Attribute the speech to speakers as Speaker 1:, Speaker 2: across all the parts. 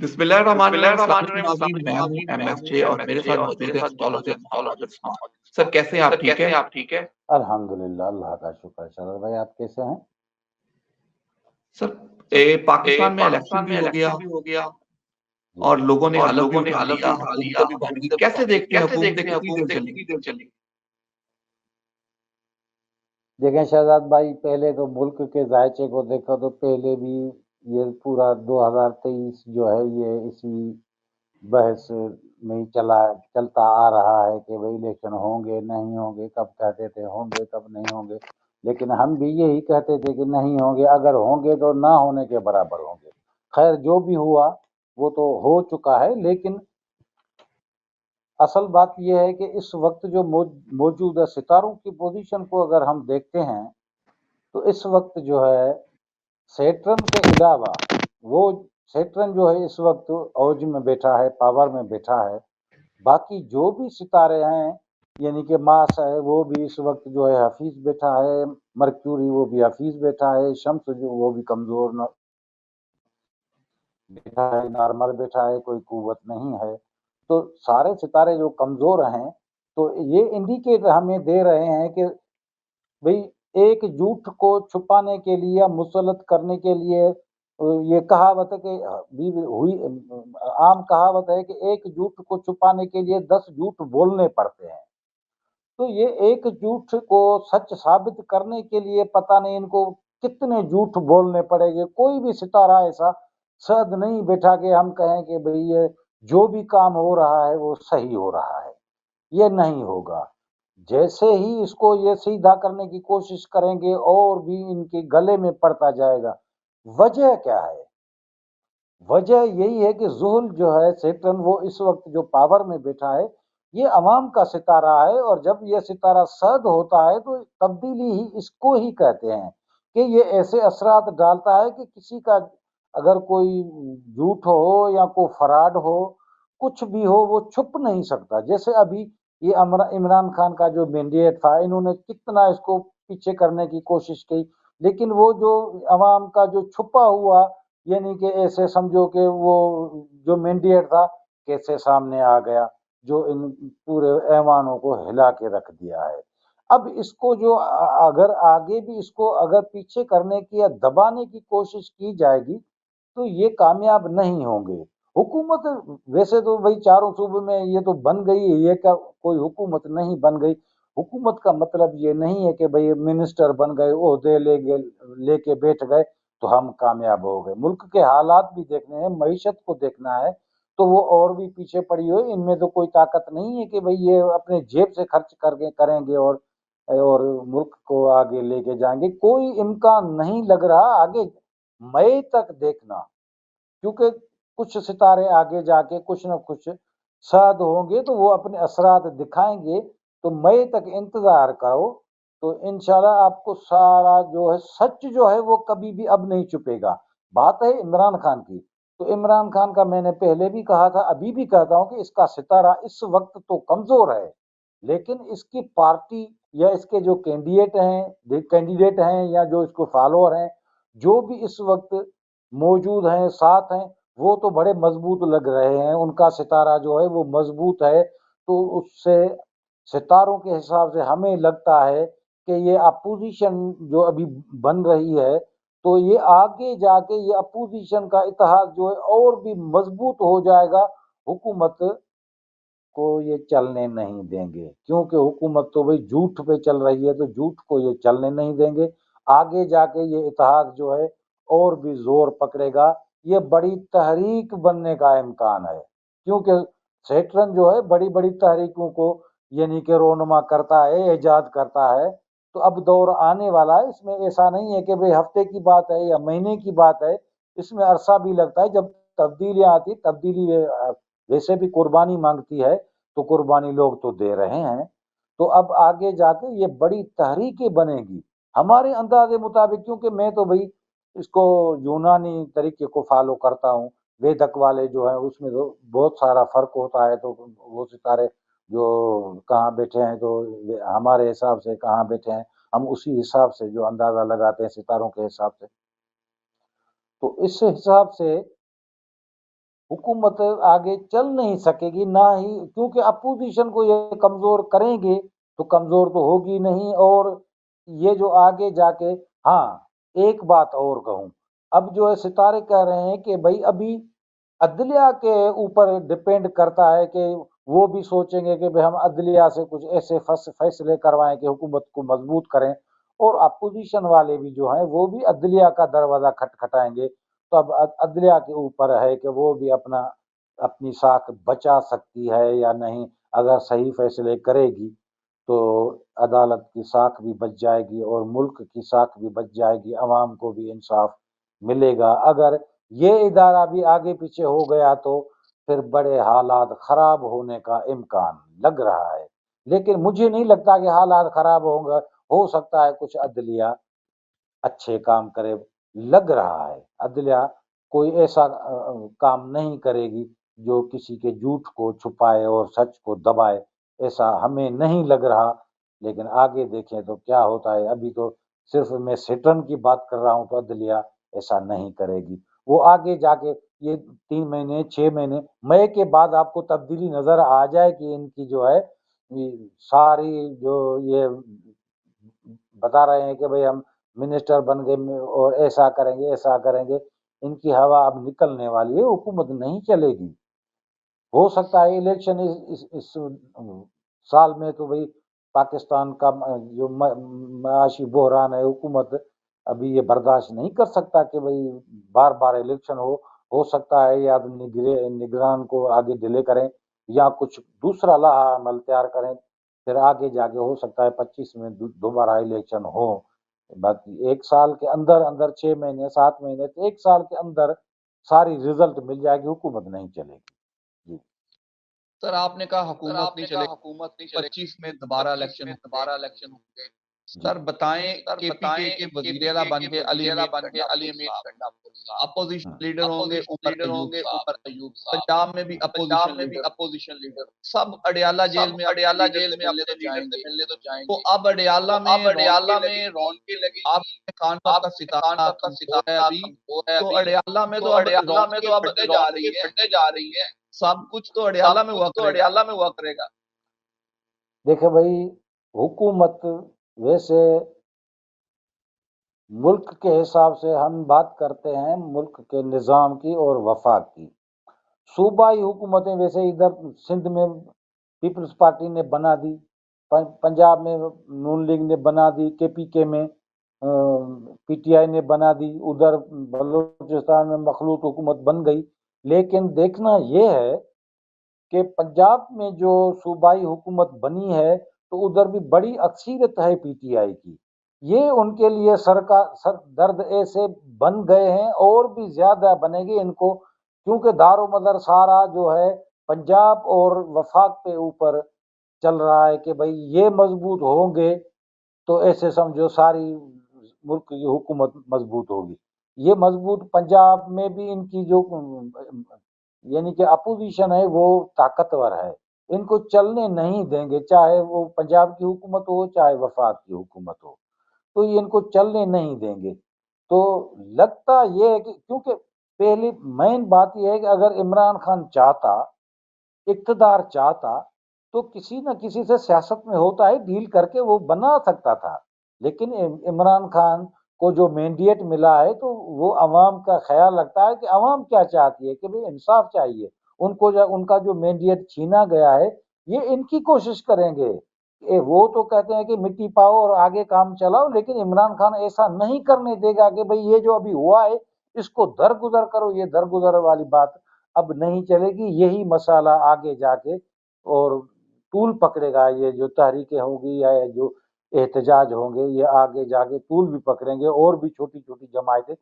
Speaker 1: बिस्मिल्लाहिर्रहमानिर्रहीम।
Speaker 2: बिस्मिल्लाहिर्रहमानिर्रहीम।
Speaker 1: अस्सलाम वालेकुम नाज़रीन, मैं हूं
Speaker 2: नाज़रीन, मैं
Speaker 1: एमएस
Speaker 2: हूं
Speaker 1: जे और मेरे
Speaker 2: एमएस जे
Speaker 1: साथ
Speaker 2: और
Speaker 1: मौजूद
Speaker 2: मेरे
Speaker 1: है
Speaker 2: साथ
Speaker 1: एस्ट्रोलॉजर
Speaker 2: मौजूद है
Speaker 1: मोहम्मद
Speaker 2: एस्ट्रोलॉजर
Speaker 1: उस्मान।
Speaker 2: मोहम्मद
Speaker 1: सर
Speaker 2: उस्मान।
Speaker 1: कैसे हैं आप?
Speaker 2: सर
Speaker 1: ठीक
Speaker 2: कैसे
Speaker 1: है?
Speaker 2: हैं आप? ठीक है? अल्हम्दुलिल्लाह, अल्लाह का शुक्र। शरद भाई, आप कैसे हैं?
Speaker 1: सर
Speaker 2: सर,
Speaker 1: पाकिस्तान में इलेक्शन
Speaker 2: पाकिस्तान
Speaker 1: भी
Speaker 2: में
Speaker 1: हो गया
Speaker 2: इलेक्शन भी हो गया
Speaker 1: और लोगों ने
Speaker 2: और
Speaker 1: हलफ भी
Speaker 2: लोगों ने
Speaker 1: उठा
Speaker 2: हलफ
Speaker 1: लिया,
Speaker 2: भी उठा लिया,
Speaker 1: हुकूमतें भी बन गई।
Speaker 2: हुकूमतें भी
Speaker 1: कैसे
Speaker 2: बन गई।
Speaker 1: देखते हैं
Speaker 2: कैसे
Speaker 1: हुकूमतें
Speaker 2: देखते हैं
Speaker 1: कितनी देर
Speaker 2: हुकूमतें
Speaker 1: चली?
Speaker 2: कितनी देर चली? देखें शहजाद भाई, पहले तो मुल्क के जायचे को देखो तो पहले भी ये पूरा 2023 जो है ये इसी बहस में ही चलता आ रहा है कि भाई इलेक्शन होंगे नहीं होंगे। कब कहते थे होंगे, कब नहीं होंगे, लेकिन हम भी यही कहते थे कि नहीं होंगे, अगर होंगे तो ना होने के बराबर होंगे। खैर, जो भी हुआ वो तो हो चुका है, लेकिन असल बात यह है कि इस वक्त जो मौजूदा सितारों की पोजीशन को अगर हम देखते हैं तो इस वक्त जो है सैटर्न के अलावा वो सैटर्न जो है इस वक्त औज में बैठा है, पावर में बैठा है। बाकी जो भी सितारे हैं, यानी कि मास है, वो भी इस वक्त जो है हफीज बैठा है, मरक्यूरी वो भी हफीज बैठा है, शम्स जो वो भी कमजोर बैठा है, नॉर्मल बैठा है, कोई कुव्वत नहीं है। तो सारे सितारे जो कमजोर हैं, तो ये इंडिकेट हमें दे रहे हैं कि भाई एक झूठ को छुपाने के लिए या मुसलत करने के लिए ये कहावत है कि भी हुई आम कहावत है कि एक झूठ को छुपाने के लिए 10 झूठ बोलने पड़ते हैं। तो ये एक झूठ को सच साबित करने के लिए पता नहीं इनको कितने झूठ बोलने पड़ेंगे। कोई भी सितारा ऐसा सद नहीं बैठा कि हम कहें कि भाई ये जो भी काम हो रहा है वो सही हो रहा है। ये नहीं होगा। जैसे ही इसको ये सीधा करने की कोशिश करेंगे और भी इनके गले में पड़ता जाएगा। वजह क्या है? वजह यही है कि ज़ुहल जो है सैटर्न वो इस वक्त जो पावर में बैठा है, ये अवाम का सितारा है, और जब ये सितारा सद होता है तो तब्दीली ही इसको ही कहते हैं कि ये ऐसे असरात डालता है कि किसी का अगर कोई झूठ हो या कोई फ्रॉड हो, कुछ भी हो, वो छुप नहीं सकता। जैसे अभी ये इमरान खान का जो मैंडेट था, इन्होंने कितना इसको पीछे करने की कोशिश की, लेकिन वो जो अवाम का जो छुपा हुआ, यानी कि ऐसे समझो कि वो जो मैंडेट था कैसे सामने आ गया, जो इन पूरे ऐवानों को हिला के रख दिया है। अब इसको जो अगर आगे भी इसको अगर पीछे करने की या दबाने की कोशिश की जाएगी तो ये कामयाब नहीं होंगे। हुकूमत वैसे तो भाई चारों सूबे में ये तो बन गई है, ये क्या कोई हुकूमत नहीं बन गई। हुकूमत का मतलब ये नहीं है कि भाई मिनिस्टर बन गए, ओहदे लेके बैठ गए तो हम कामयाब हो गए। मुल्क के हालात भी देखने हैं, मईशत को देखना है, तो वो और भी पीछे पड़ी हुई। इनमें तो कोई ताकत नहीं है कि भाई ये अपने जेब से खर्च करके करेंगे और मुल्क को आगे लेके जाएंगे। कोई इम्कान नहीं लग रहा आगे मई तक देखना, क्योंकि कुछ सितारे आगे जाके कुछ न कुछ शाद होंगे तो वो अपने असरात दिखाएंगे। तो मई तक इंतजार करो, तो इंशाल्लाह आपको सारा जो है सच जो है वो कभी भी अब नहीं छुपेगा। बात है इमरान खान की, तो इमरान खान का मैंने पहले भी कहा था, अभी भी कहता हूं कि इसका सितारा इस वक्त तो कमजोर है, लेकिन इसकी पार्टी या इसके जो कैंडिडेट हैं या जो इसको फॉलोअर हैं, जो भी इस वक्त मौजूद हैं, साथ हैं, वो तो बड़े मजबूत लग रहे हैं। उनका सितारा जो है वो मजबूत है। तो उससे सितारों के हिसाब से हमें लगता है कि ये अपोजिशन जो अभी बन रही है, तो ये आगे जाके ये अपोजिशन का इतिहास जो है और भी मजबूत हो जाएगा। हुकूमत को ये चलने नहीं देंगे, क्योंकि हुकूमत तो भाई झूठ पे चल रही है, तो झूठ को ये चलने नहीं देंगे। आगे जाके ये इतिहास जो है और भी जोर पकड़ेगा। ये बड़ी तहरीक बनने का इम्कान है, क्योंकि सैटर्न जो है बड़ी बड़ी तहरीकों को यानी कि रोनमा करता है, ईजाद करता है। तो अब दौर आने वाला है, इसमें ऐसा नहीं है कि भाई हफ्ते की बात है या महीने की बात है, इसमें अरसा भी लगता है। जब तब्दीलियां आती, तब्दीली वैसे भी कुर्बानी मांगती है, तो कुर्बानी लोग तो दे रहे हैं। तो अब आगे जाके ये बड़ी तहरीकें बनेगी हमारे अंदाजे मुताबिक, क्योंकि मैं तो भाई इसको यूनानी तरीके को फॉलो करता हूँ। वेदक वाले जो है उसमें तो बहुत सारा फर्क होता है, तो वो सितारे जो कहाँ बैठे हैं, तो हमारे हिसाब से कहाँ बैठे हैं, हम उसी हिसाब से जो अंदाजा लगाते हैं सितारों के हिसाब से। तो इस हिसाब से हुकूमत आगे चल नहीं सकेगी, ना ही, क्योंकि अपोजिशन को ये कमज़ोर करेंगे तो कमज़ोर तो होगी नहीं। और ये जो आगे जाके, हाँ, एक बात और कहूँ, अब जो है सितारे कह रहे हैं कि भाई अभी अदलिया के ऊपर डिपेंड करता है कि वो भी सोचेंगे कि भाई हम अदलिया से कुछ ऐसे फैसले करवाएं कि हुकूमत को मजबूत करें, और अपोजिशन वाले भी जो हैं वो भी अदलिया का दरवाज़ा खटखटाएंगे। तो अब अदलिया के ऊपर है कि वो भी अपनी साख बचा सकती है या नहीं। अगर सही फैसले करेगी तो अदालत की साख भी बच जाएगी और मुल्क की साख भी बच जाएगी, अवाम को भी इंसाफ मिलेगा। अगर ये इदारा भी आगे पीछे हो गया तो फिर बड़े हालात खराब होने का इम्कान लग रहा है। लेकिन मुझे नहीं लगता कि हालात खराब होंगे। हो सकता है कुछ अदलिया अच्छे काम करे, लग रहा है अदलिया कोई ऐसा काम नहीं करेगी जो किसी के झूठ को छुपाए और सच को दबाए, ऐसा हमें नहीं लग रहा। लेकिन आगे देखें तो क्या होता है। अभी तो सिर्फ मैं सिटन की बात कर रहा हूं, तो अदलिया ऐसा नहीं करेगी। वो आगे जाके ये 3 महीने 6 महीने मई के बाद आपको तब्दीली नजर आ जाए कि इनकी जो है ये सारी जो ये बता रहे हैं कि भाई हम मिनिस्टर बन गए और ऐसा करेंगे, इनकी हवा अब निकलने वाली है, हुकूमत नहीं चलेगी। हो सकता है इलेक्शन इस साल में तो भाई पाकिस्तान का जो माशी बहरान है, हुकूमत अभी ये बर्दाश्त नहीं कर सकता कि भाई बार बार इलेक्शन हो सकता है या तो निगरान को आगे डिले करें या कुछ दूसरा लाहा अमल तैयार करें, फिर आगे जाके हो सकता है 25 में दोबारा इलेक्शन हो। बाकी एक साल के अंदर अंदर 6 महीने 7 महीने तो एक साल के अंदर सारी रिजल्ट मिल जाएगी, हुकूमत नहीं चलेगी जी।
Speaker 3: सर आपने कहा हुकूमत नहीं चलेगी, 25 में दोबारा इलेक्शन होंगे।
Speaker 2: जी
Speaker 3: सर बताएं केपीके के वजीर आला बन के अली अमीर गंडापुर साहब, अपोजिशन
Speaker 2: हम्म।
Speaker 3: लीडर होंगे उमर अयूब साहब, पंजाब में भी अपोजिशन लीडर, सब अडयाला जेल में अपने लीडर से मिलने तो जाएंगे। तो अब अडयाला में रौनकें लगेंगी, आपने खान साहब का सितारा कमजोर है अभी, तो अडयाला में तो अब रौनकें बढ़ने जा रही है, सब कुछ तो अडयाला में हुआ करेगा।
Speaker 2: देखे भाई, हुकूमत वैसे मुल्क के हिसाब से हम बात करते हैं मुल्क के निज़ाम की और वफाक की। सूबाई हुकूमतें वैसे इधर सिंध में पीपल्स पार्टी ने बना दी, पंजाब में नून लीग ने बना दी, केपीके में पीटीआई ने बना दी, उधर बलूचिस्तान में मखलूत हुकूमत बन गई। लेकिन देखना यह है कि पंजाब में जो सूबाई हुकूमत बनी है तो उधर भी बड़ी अक्सरियत है पीटीआई की। ये उनके लिए सर दर्द ऐसे बन गए हैं और भी ज्यादा बनेंगे इनको, क्योंकि दारो मदर सारा जो है पंजाब और वफाक पे ऊपर चल रहा है कि भाई ये मजबूत होंगे तो ऐसे समझो सारी मुल्क की हुकूमत मजबूत होगी। ये मजबूत पंजाब में भी इनकी जो यानी कि अपोजिशन है वो ताकतवर है, इनको चलने नहीं देंगे, चाहे वो पंजाब की हुकूमत हो चाहे वफाक की हुकूमत हो, तो ये इनको चलने नहीं देंगे। तो लगता ये है कि क्योंकि पहली मेन बात यह है कि अगर इमरान खान चाहता, इक़्तिदार चाहता, तो किसी न किसी से सियासत में होता है डील करके वो बना सकता था। लेकिन इमरान खान को जो मैंडेट मिला है तो वो अवाम का ख्याल रखता है कि अवाम क्या चाहती है कि भाई इंसाफ चाहिए। उनको उनका जो मैंडेट छीना गया है ये इनकी कोशिश करेंगे। वो तो कहते हैं कि मिट्टी पाओ और आगे काम चलाओ, लेकिन इमरान खान ऐसा नहीं करने देगा कि भाई ये जो अभी हुआ है इसको दरगुजर करो। ये दरगुजर वाली बात अब नहीं चलेगी। यही मसाला आगे जाके और तूल पकड़ेगा। ये जो तहरीकें होंगी या जो एहतजाज होंगे ये आगे जाके तूल भी पकड़ेंगे और भी छोटी छोटी जमायतें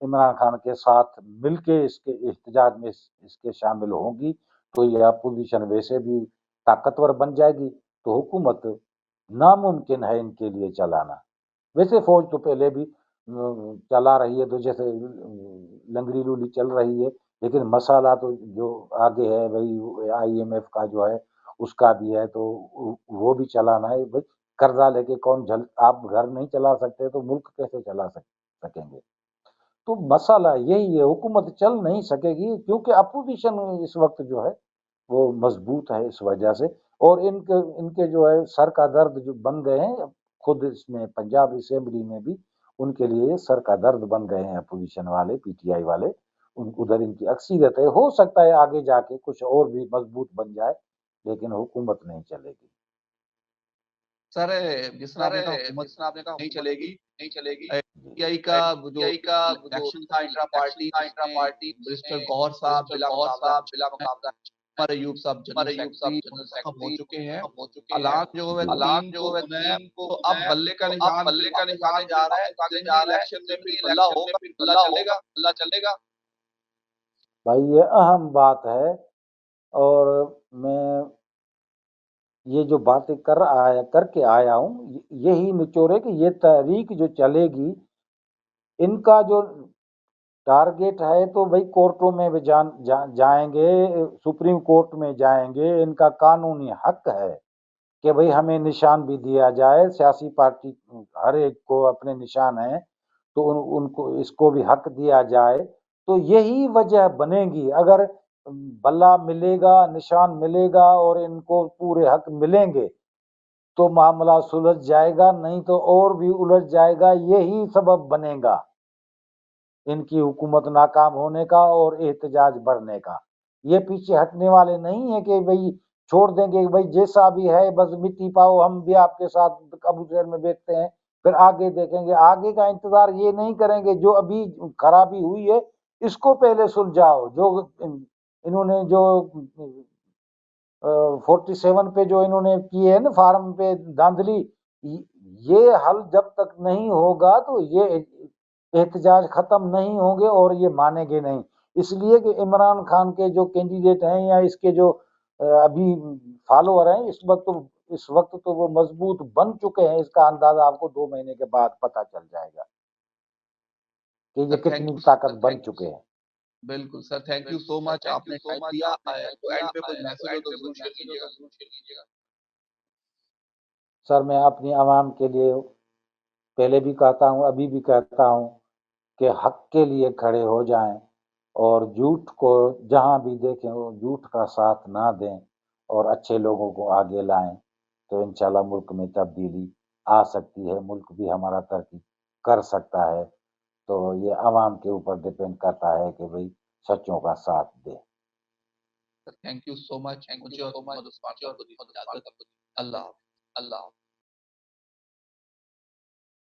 Speaker 2: इमरान खान के साथ मिलके इसके एहतजाज में इसके शामिल होंगी। तो ये अपोजिशन वैसे भी ताकतवर बन जाएगी, तो हुकूमत नामुमकिन है इनके लिए चलाना। वैसे फौज तो पहले भी चला रही है, तो जैसे लंगड़ी लूली चल रही है, लेकिन मसाला तो जो आगे है भाई आईएमएफ का जो है उसका भी है, तो वो भी चलाना है भाई। कर्जा लेके कौन आप घर नहीं चला सकते तो मुल्क कैसे चला सकेंगे। تو مسئلہ یہی ہے، حکومت چل نہیں سکے گی کیونکہ اپوزیشن اس وقت جو ہے وہ مضبوط ہے اس وجہ سے، اور ان کے جو ہے سر کا درد جو بن گئے ہیں خود اس میں پنجاب اسمبلی میں بھی ان کے لیے سر کا درد بن گئے ہیں اپوزیشن والے، پی ٹی آئی والے، ادھر ان کی اکثریت ہے، ہو سکتا ہے آگے جا کے کچھ اور بھی مضبوط بن جائے لیکن حکومت نہیں چلے گی۔
Speaker 3: سر جس طرح آپ نے کہا نہیں چلے گی پی ٹی آئی کا جو الیکشن تھا انٹرا پارٹی مسٹر گوہر صاحب بلا مقابلہ عمر ایوب صاحب جنرل سیکرٹری منتخب ہو چکے ہیں، اعلان جو ہے 3 کو ہونا ہے، تو اب بلے کا نشان آنے جا رہا ہے، ضمنی الیکشن میں پھر بلہ ہوگا، بلہ چلے گا۔
Speaker 2: بھائی یہ اہم بات ہے، اور میں یہ جو باتیں کر کے آیا ہوں یہی نچوڑ ہے کہ یہ تحریک جو چلے گی ان کا جو ٹارگیٹ ہے تو بھائی کورٹوں میں بھی جائیں گے، سپریم کورٹ میں جائیں گے، ان کا قانونی حق ہے کہ بھئی ہمیں نشان بھی دیا جائے، سیاسی پارٹی ہر ایک کو اپنے نشان ہیں تو ان کو اس کو بھی حق دیا جائے، تو یہی وجہ بنے گی۔ اگر بلہ ملے گا، نشان ملے گا اور ان کو پورے حق ملیں گے تو معاملہ سلجھ جائے گا، نہیں تو اور بھی الجھ جائے گا، یہی سبب بنے گا ان کی حکومت ناکام ہونے کا اور احتجاج بڑھنے کا۔ یہ پیچھے ہٹنے والے نہیں ہیں کہ بھئی چھوڑ دیں گے کہ بھئی جیسا بھی ہے بس مٹی پاؤ، ہم بھی آپ کے ساتھ ابو شہر میں بیٹھتے ہیں، پھر آگے دیکھیں گے۔ آگے کا انتظار یہ نہیں کریں گے، جو ابھی خرابی ہوئی ہے اس کو پہلے سلجھاؤ۔ جو انہوں نے جو 47 پہ جو انہوں نے کیے ہیں نا فارم پہ دھاندلی، یہ حل جب تک نہیں ہوگا تو یہ احتجاج ختم نہیں ہوں گے اور یہ مانیں گے نہیں، اس لیے کہ عمران خان کے جو کینڈیڈیٹ ہیں یا اس کے جو ابھی فالوور ہیں اس وقت تو وہ مضبوط بن چکے ہیں، اس کا اندازہ آپ کو 2 مہینے کے بعد پتہ چل جائے گا کہ یہ کتنی طاقت بن چکے ہیں۔
Speaker 3: بالکل سر، تھینک یو سو مچ، آپ نے ٹائم دیا۔ تو اینڈ پہ کوئی میسج ہو تو ضرور شیئر کیجیے گا۔
Speaker 2: سر میں اپنی عوام کے لیے پہلے بھی کہتا ہوں، ابھی بھی کہتا ہوں کہ حق کے لیے کھڑے ہو جائیں اور جھوٹ کو جہاں بھی دیکھیں وہ جھوٹ کا ساتھ نہ دیں اور اچھے لوگوں کو آگے لائیں، تو انشاءاللہ ملک میں تبدیلی آ سکتی ہے، ملک بھی ہمارا ترقی کر سکتا ہے۔ تو یہ عوام کے اوپر ڈیپینڈ کرتا ہے کہ بھئی سچوں کا ساتھ دیں۔
Speaker 3: تھینک یو سو مچ، مجھے اور محمد عثمان کو اللہ حافظ۔